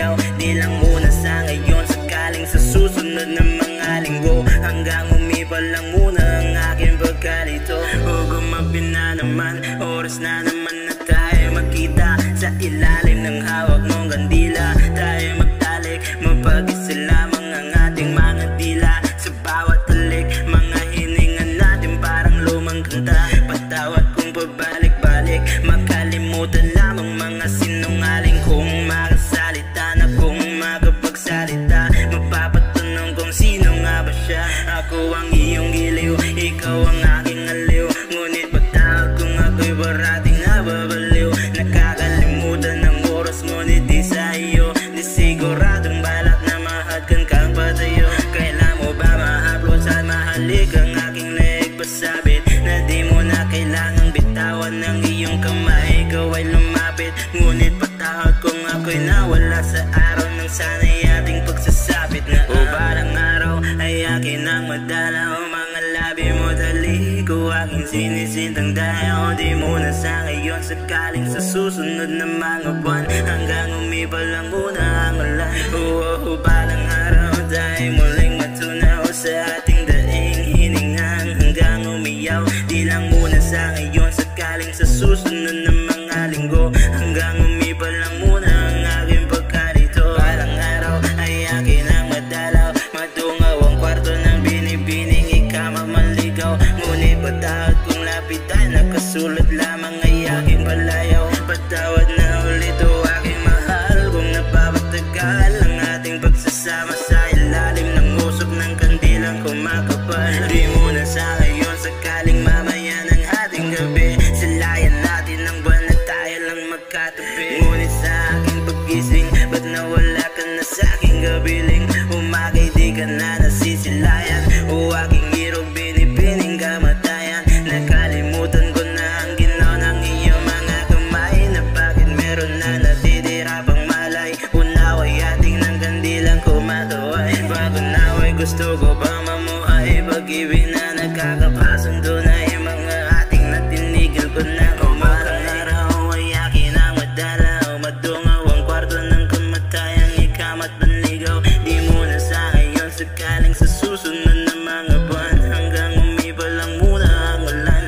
umiyaw. Di lang muna sa ngayon, sakaling sa susunod na mga linggo. Hanggang umiba lang muna ang aking pagkalito. O gumabi na naman, oras na naman na tayo magkita sa ilalim ng hawak mong kandila. Tayo magtalik, mapag-isa lamang ang ating mga dila. Sa bawat talik, mga hininga natin parang lumang kanta. Patawat kung pabalik-balik, makalimutan lamang mga sinungaling. Kung makasalita na, kung makapagsalita, mapapatanong kung sino nga ba siya. Ako ang iyong giliw, ikaw ang aking aliw. Ngunit patawad kung ako'y parating nababaliw. Nakakalimutan ng oras, ngunit di sa iyo. Di siguradong balak na mahadkan kang patayo. Kailan mo ba ma-upload at mahalik ang aking leg? Pasabit na di mo na kailangang bitawan ng iyong kamay. Ikaw ay lumapit, ngunit patawad kung ako'y nawala sa araw ng sana'y ating pagsasabit na. O parang araw ay akin ang madala. O mga labi mo taliko, aking sinisintang dahil di mo na sa ngayon, sakaling sa susunod na mga buwan. Hanggang umiba lang muna ang ulan. O parang araw tayo muling matunaw sa ating daing hiningang. Hanggang umiyaw, di lang muna sa ngayon, sakaling sa susunod na mga linggo. Hanggang umiba lang muna ang aking pagkarito. Parang araw ay akin ang madalaw, matungaw ang kwarto ng binibining ikama manligaw. Ngunit patawad kung lapitan, nakasulat lamang ay aking palayaw. Patawad na ulit o aking mahal, kung napapatagal ang ating pagsasama sa ilalim ng usok ng kandilang kumakapal. Di mo na sa ngayon, sakaling mamaya ng ating gabi, silayan natin ang buwan na tayo lang magkatabi. Ngunit sa aking paggising, ba't nawala ka na sa aking gabiling? Umagay di ka na nasisilayan, o aking hero binibining kamatayan. Nakalimutan ko na ang ginaw ng iyong mga kamay, na bakit meron na natitira pang malay. Unaway ating ng kandilang kumakaway, bago naway gusto ko pang mamuhay. Pag-ibig na nagkakapasundo na yung mga ating natinigil ko na kumakay. Araw ay akin ang madala, o madungaw ang kwarto ng kamatayang ikamat panligaw. Di mo na sa ngayon, sakaling sa susunod na mga buwan. Hanggang umiba lang muna ang ulan.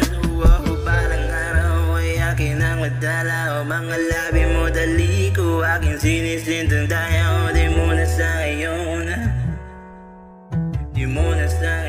Parang araw ay akin ang madala, o mga labi mo taliko, aking sinisintang dahil di mo na sa ngayon. Di mo na sa